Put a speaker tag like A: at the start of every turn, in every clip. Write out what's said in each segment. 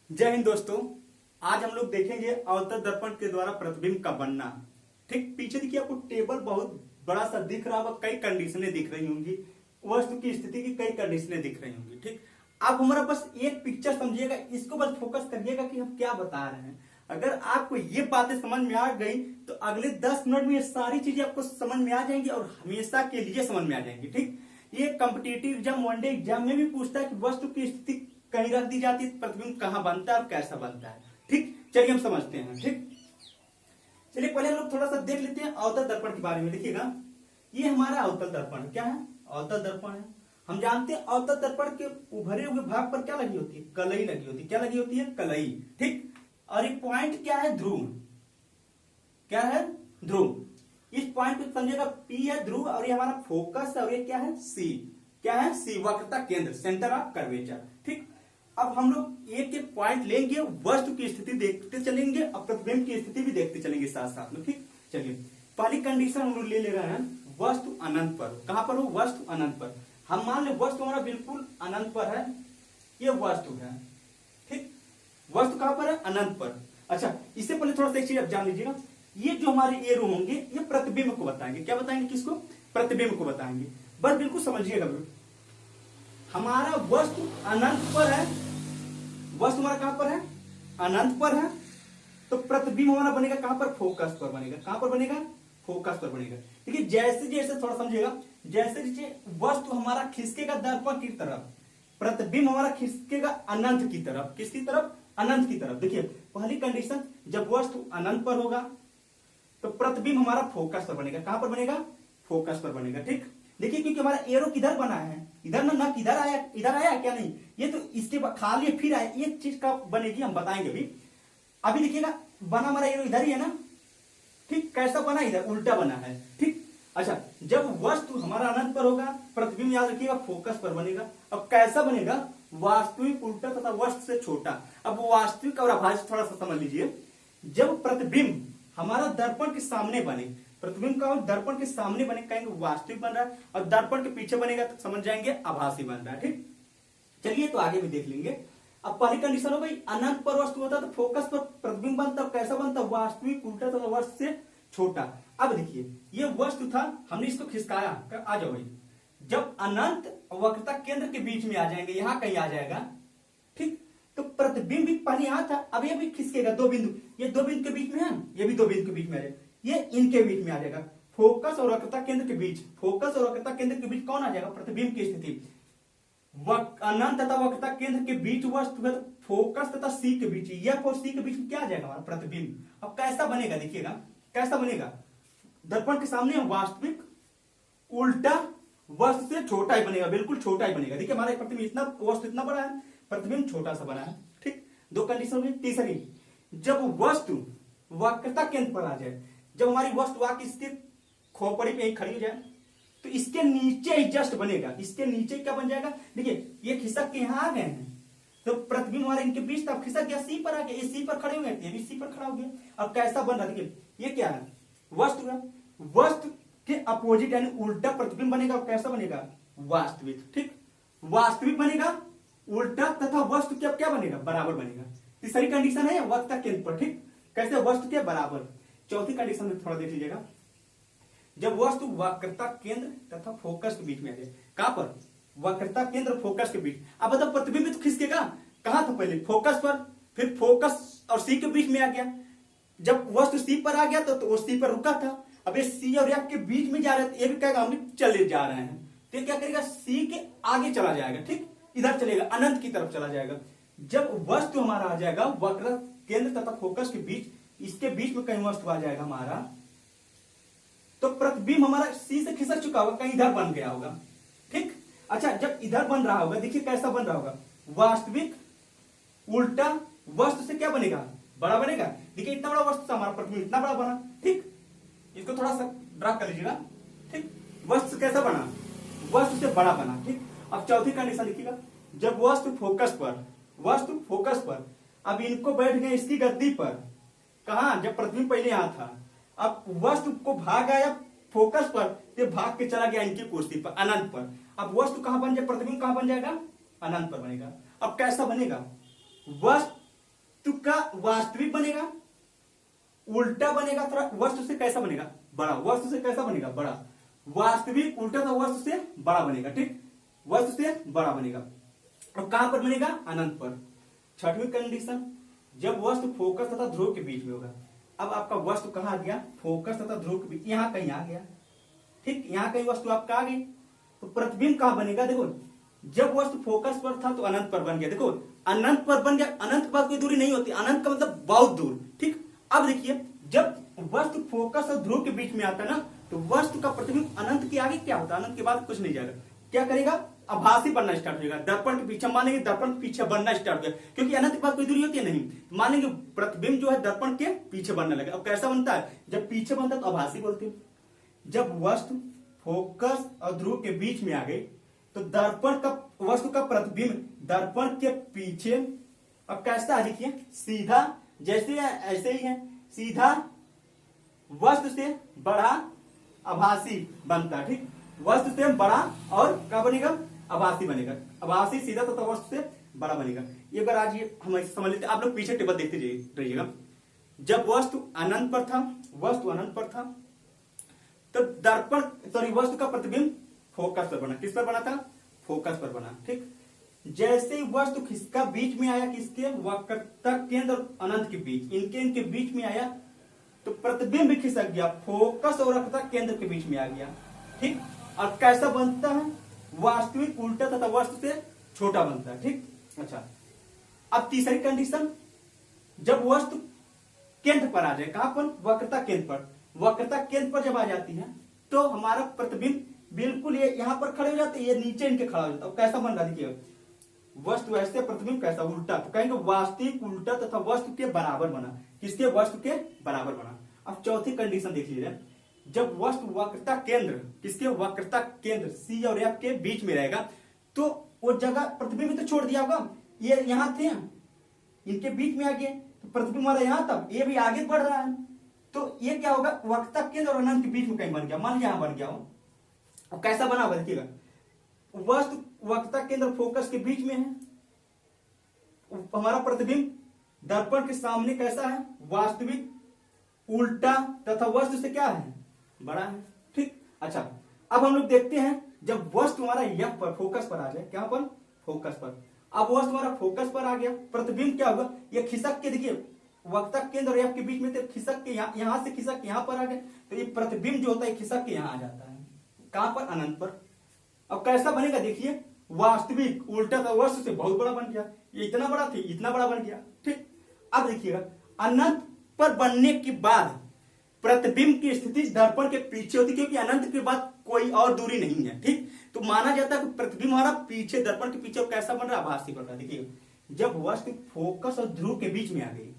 A: जय हिंद दोस्तों। आज हम लोग देखेंगे अवतल दर्पण के द्वारा प्रतिबिंब का बनना। ठीक पीछे देखिए, आपको टेबल बहुत बड़ा सा दिख रहा होगा, कई कंडीशनें दिख रही होंगी, वस्तु की स्थिति की कई कंडीशनें दिख रही होंगी। ठीक, अब हमारा बस एक पिक्चर समझिएगा, इसको बस फोकस करिएगा कि हम क्या बता रहे हैं। अगर आपको ये बातें समझ में आ गई तो अगले 10 मिनट में ये सारी चीजें आपको समझ में आ जाएंगी और हमेशा के लिए समझ में आ जाएंगी। ठीक, ये कॉम्पिटिटिव एग्जाम, वनडे एग्जाम में भी पूछता है कि वस्तु की स्थिति कहीं रख दी जाती है, प्रतिबिंब कहां बनता है और कैसा बनता है। ठीक, चलिए हम समझते हैं। ठीक, चलिए पहले हम लोग थोड़ा सा देख लेते हैं अवतल दर्पण के बारे में। देखिएगा, ये हमारा अवतल दर्पण क्या है? अवतल दर्पण है। हम जानते हैं अवतल दर्पण के उभरे हुए भाग पर क्या लगी होती है? कलई लगी होती है। क्या लगी होती है? कलई। ठीक, और ये पॉइंट क्या है? ध्रुव। क्या है? ध्रुव। इस पॉइंट को समझिएगा, पी है ध्रुव और ये हमारा फोकस है, और ये क्या है? सी। क्या है? सी, वक्रता केंद्र, सेंटर ऑफ कर्वेचर। ठीक, अब हम लोग एक एक पॉइंट लेंगे, वस्तु की स्थिति देखते चलेंगे और प्रतिबिंब की स्थिति भी देखते चलेंगे साथ साथ में। ठीक, चलिए पहली कंडीशन हम लोग ले रहे हैं, वस्तु अनंत पर। कहां पर हो? वस्तु अनंत पर। हम मान ले वस्तु हमारा बिल्कुल अनंत पर है, ये वस्तु है। ठीक, वस्तु कहां पर है? अनंत पर। अच्छा, इससे पहले थोड़ा सा एक चीज आप जान लीजिएगा, ये जो हमारे एरो होंगे ये प्रतिबिंब को बताएंगे। क्या बताएंगे? किसको? प्रतिबिंब को बताएंगे। बस बिल्कुल समझिएगा, हमारा वस्तु अनंत पर है, वस्तु हमारा कहां पर है? अनंत पर है, तो प्रतिबिंब हमारा बनेगा कहां पर? फोकस पर बनेगा। कहां पर बनेगा? फोकस पर बनेगा। देखिए जैसे जैसे थोड़ा समझिएगा, जैसे जैसे वस्तु हमारा खिसकेगा दर्पण की तरफ, प्रतिबिंब हमारा खिसकेगा अनंत की तरफ। किसकी तरफ? अनंत की तरफ। देखिए पहली कंडीशन, जब वस्तु अनंत पर होगा तो प्रतिबिंब हमारा फोकस पर बनेगा। कहां पर बनेगा? फोकस पर बनेगा। ठीक, देखिए क्योंकि हमारा एरो किधर बना है, इधर ना किधर आया, इधर आया क्या? नहीं, ये तो इसके बाद खाली फिर आया, एक चीज का बनेगी, हम बताएंगे अभी। अभी देखिएगा, बना हमारा एरो इधर ही है ना। ठीक, कैसा बना? इधर उल्टा बना है। ठीक, अच्छा, जब वस्तु हमारा अनंत पर होगा, प्रतिबिंब याद रखिएगा फोकस पर बनेगा। अब कैसा बनेगा? वास्तविक, उल्टा तथा वस्तु से छोटा। अब वास्तविक और आभासी थोड़ा सा समझ लीजिए। जब प्रतिबिंब हमारा दर्पण के सामने बने, प्रतिबिंब का दर्पण के सामने बने, कहेंगे वास्तविक बन रहा है, और दर्पण के पीछे बनेगा तो समझ जाएंगे आभासी बन रहा है। ठीक, चलिए तो आगे भी देख लेंगे। अब पहली कंडीशन हो गई, अनंत पर वस्तु होता तो फोकस पर प्रतिबिंब बनता, कैसा बनता? वास्तविक, उल्टा तथा वस्तु से छोटा। अब देखिए, ये वस्तु था, हमने इसको खिसकाया, आ जाओ भाई, जब अनंत वक्रता केंद्र के बीच में आ जाएंगे, यहां कहीं आ जाएगा। ठीक, तो प्रतिबिंब भी पहले यहां था, अब ये भी खिसकेगा, दो बिंदु, ये दो बिंदु के बीच में है, ये भी दो बिंदु के बीच में आ जाएगा, ये इनके बीच में आ जाएगा। फोकस और वक्रता केंद्र के बीच, फोकस और वक्रता केंद्र के बीच कौन आ जाएगा? प्रतिबिंब की स्थिति। अनंत तथा वक्रता केंद्र के बीच वस्तु है, फोकस तथा सी के बीच, एफ और सी के बीच में क्या आ जाएगा? हमारा प्रतिबिंब। अब कैसा बनेगा? देखिएगा कैसा बनेगा, दर्पण के सामने वास्तविक, उल्टा, वस्तु से छोटा ही बनेगा, बिल्कुल छोटा ही बनेगा। देखिए हमारा प्रतिबिंब इतना, वस्तु इतना बड़ा है, प्रतिबिंब छोटा सा बना है। ठीक, दो कंडीशन हुई। तीसरी, जब वस्तु वक्रता केंद्र पर आ जाए, जब हमारी वस्तु आके स्थित खोपड़ी पे खड़ी हो जाए, तो इसके नीचे ही जस्ट बनेगा, इसके नीचे क्या बन जाएगा? देखिए ये खिसक के यहां आ गए हैं, तो प्रतिबिंब हमारे इनके बीच था, खिसक गया, सी पर आ गया, ये सी पर खड़े हो गए, ये भी सी पर खड़ा हो गया। अब कैसा बन रहा? देखिए ये क्या है? वस्तु है, वस्तु के अपोजिट यानी उल्टा प्रतिबिंब बनेगा। कैसा बनेगा? वास्तविक। ठीक, वास्तविक बनेगा, उल्टा तथा वस्तु क्या क्या बनेगा? बराबर बनेगा। तीसरी कंडीशन है वक्रता केंद्र पर। ठीक, कैसे? वस्तु के बराबर। चौथी कंडीशन में थोड़ा देख लीजिएगा, जब वस्तु वक्रता केंद्र तथा फोकस के बीच में आ जाए। कहां पर? वक्रता केंद्र फोकस के बीच। अब बताओ प्रतिबिंब तो खिसकेगा, कहां था पहले? फोकस पर, फिर फोकस और सी के बीच में आ गया। जब वस्तु सी पर आ गया तो वो सी पर रुका था, अब ये सी और एफ के बीच में जा रहे थे, ये भी कहेगा हम चले जा रहे हैं, तो क्या करेगा? सी के आगे चला जाएगा। ठीक, इधर चलेगा, अनंत की तरफ चला जाएगा। जब वस्तु हमारा आ जाएगा वक्र केंद्र तथा फोकस के बीच, इसके बीच में कहीं वस्तु आ जाएगा हमारा, तो प्रतिबिंब हमारा सी से खिसक चुका होगा, कहीं इधर बन गया होगा। ठीक, अच्छा, जब इधर बन रहा होगा, देखिए कैसा बन रहा होगा? वास्तविक, उल्टा, वस्तु से क्या बनेगा? बड़ा बनेगा। देखिए इतना बड़ा वस्तु था हमारा, प्रतिबिंब इतना बड़ा बना। ठीक, इसको थोड़ा सा ड्रा कर लीजिएगा। ठीक, वस्तु से कैसा बना? वस्तु से बड़ा बना। ठीक, अब चौथी कंडीशन लिखिएगा, जब वस्तु फोकस पर, वस्तु फोकस पर, अब इनको बैठ गए इसकी गद्दी पर, कहा? जब प्रतिबिंब पहले यहां था, अब वस्तु को भाग आया फोकस पर, ये भाग के चला गया इनकी कुर्सी पर, अनंत पर। अब वस्तु कहां बन जाए? प्रतिबिंब कहां बन जाएगा? अनंत पर बनेगा। अब कैसा बनेगा? वस्तु का वास्तविक बनेगा, उल्टा बनेगा, थोड़ा वस्तु से कैसा बनेगा, बड़ा, वस्तु से कैसा बनेगा, बड़ा, वास्तविक उल्टा तो वस्तु से बड़ा बनेगा, ठीक, वस्तु से बड़ा बनेगा। और कहां पर बनेगा, अनंत पर। छठवीं कंडीशन, जब वस्तु फोकस तथा ध्रुव के बीच में होगा। अब आपका वस्तु कहां आ गया, फोकस तथा ध्रुव के बीच, यहां कहीं आ गया, ठीक, यहां कहीं वस्तु आपका आ गई, तो प्रतिबिंब कहां बनेगा, देखो जब वस्तु फोकस पर था तो अनंत पर बन गया, देखो अनंत पर बन गया, अनंत के बाद कोई दूरी नहीं होती, अनंत का मतलब बहुत दूर, ठीक। अब देखिए जब वस्तु फोकस और ध्रुव के बीच में आता है ना, तो वस्तु का प्रतिबिंब अनंत के आगे क्या होता है, अनंत के बाद कुछ नहीं जाएगा, क्या करेगा, आभासी बनना स्टार्ट हो जाएगा, दर्पण के पीछे मानेंगे, दर्पण के पीछे बनना स्टार्ट हो गया, क्योंकि अनंत के बाद कोई दूरी होती है नहीं, मानेंगे प्रतिबिंब जो है दर्पण के पीछे बनने लगे। अब कैसा बनता है, जब पीछे बनता है तो आभासी बोलते हैं, जब वस्तु फोकस और ध्रुव के बीच में आ गई तो दर्पण का, वस्तु का प्रतिबिंब दर्पण के पीछे, अब कैसा है देखिए, सीधा, जैसे ऐसे ही है, सीधा वस्तु से बड़ा आभासी बनता है, ठीक, वस्तु से बड़ा और क्या बनेगा, आभासी बनेगा, आभासी सीधा तथा वस्तु से बड़ा बनेगा। ये बार आज ये हम समझ लेते, आप लोग पीछे टेबल देखते रहिएगा। जब वस्तु अनंत पर था, वस्तु अनंत पर था, तो दर्पण सॉरी वस्तु का प्रतिबिंब फोकस पर बना, किस पर बना था, फोकस पर बना, ठीक। जैसे ही वस्तु किसका बीच में आया, किसके, वक्रता केंद्र और अनंत के बीच, इनके बीच में आया, तो प्रतिबिंब भी खिसक गया, फोकस और वक्रता केंद्र के बीच में आ गया, ठीक। और कैसा बनता है, वास्तविक उल्टा तथा वस्तु से छोटा बनता है, ठीक। अच्छा, अब तीसरी कंडीशन, जब वस्तु केंद्र पर आ जाए, कहां पर, वक्रता केंद्र पर, वक्रता केंद्र पर जब आ जाती है तो हमारा प्रतिबिंब बिल्कुल ये यहां पर खड़े हो जाते हैं, ये नीचे इनके खड़ा हो जाता है। कैसा बन रहा है देखिए, वस्तु ऐसे, प्रतिबिंब कैसा, उल्टा, तो कहेंगे वास्तविक उल्टा तथा वस्तु के बराबर बना, किसके, वस्तु के बराबर बना। अब चौथी कंडीशन देख लीजिए, जब वस्तु वक्रता केंद्र, किसके, वक्रता केंद्र सी और एफ के बीच में रहेगा, तो वो जगह प्रतिबिंब तो छोड़ दिया होगा, ये यहां थे, इनके बीच में आ गए, तो प्रतिबिंब हमारा यहां था, ये भी आगे बढ़ रहा है, तो ये क्या होगा, वक्रता केंद्र और अनंत के बीच में कहीं बन गया, मान लीजिए यहां बन गया हो, और कैसा बना होगा देखिएगा, वस्तु वक्रता केंद्र फोकस के बीच में है, हमारा प्रतिबिंब दर्पण के सामने कैसा है, वास्तविक उल्टा तथा वस्तु से क्या है, बड़ा है, ठीक। अच्छा, अब हम लोग देखते हैं, जब वस्तु हमारा एफ पर, फोकस पर आ जाए, क्या पर, फोकस पर, अब वस्तु हमारा फोकस पर आ गया, प्रतिबिंब क्या होगा, ये खिसक के देखिए, वक्रता केंद्र और एफ के बीच में थे, खिसक के यहां से खिसक के यहां पर आ गए, तो ये प्रतिबिंब जो होता है खिसक के यहां आ जाता है, कहां पर, अनंत पर। अब कैसा बनेगा देखिए, वास्तविक उल्टा था वस्तु से बहुत बड़ा बन गया, ये इतना बड़ा थी, इतना बड़ा बन गया, ठीक। अब देखिएगा, अनंत पर बनने के बाद प्रतिबिंब की स्थिति दर्पण के पीछे होती, क्योंकि अनंत के बाद कोई और दूरी नहीं है, ठीक, तो माना जाता है कि प्रतिबिंब हमारा पीछे, दर्पण के पीछे, और कैसा बन रहा है, आभासी बन रहा है। देखिए जब वस्तु फोकस और ध्रुव के बीच में आ गई,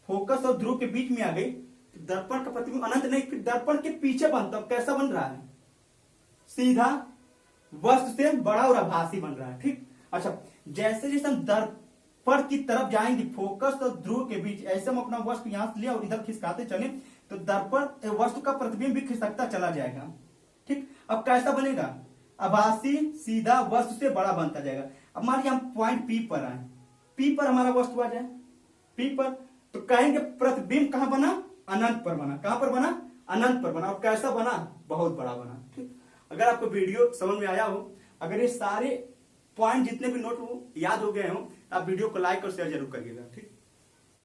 A: फोकस और ध्रुव के बीच में आ गई, तो दर्पण का प्रतिबिंब अनंत नहीं, फिर दर्पण के पीछे बनता, कैसा बन रहा है, सीधा वस्तु से बड़ा और आभासी बन रहा है, ठीक। अच्छा, जैसे जैसे हम दर्पण की तरफ जाएंगे, फोकस और ध्रुव के बीच, ऐसे हम अपना वस्तु यहां से लिया और इधर खिसकाते चले, तो दर्पण वस्तु का प्रतिबिंब भी खिसकता चला जाएगा, ठीक। अब कैसा बनेगा, आभासी सीधा वस्तु से बड़ा बनता जाएगा। अब मान लीजिए हम पॉइंट पी पर आए, पी पर हमारा वस्तु आ जाए, पी पर, तो कहेंगे प्रतिबिंब कहां बना, अनंत पर बना, कहां पर बना, अनंत पर बना, और कैसा बना, बहुत बड़ा बना, ठीक। अगर आपको वीडियो समझ में आया हो, अगर ये सारे पॉइंट जितने भी नोट हो याद हो गए हो, आप वीडियो को लाइक और शेयर जरूर करिएगा, ठीक।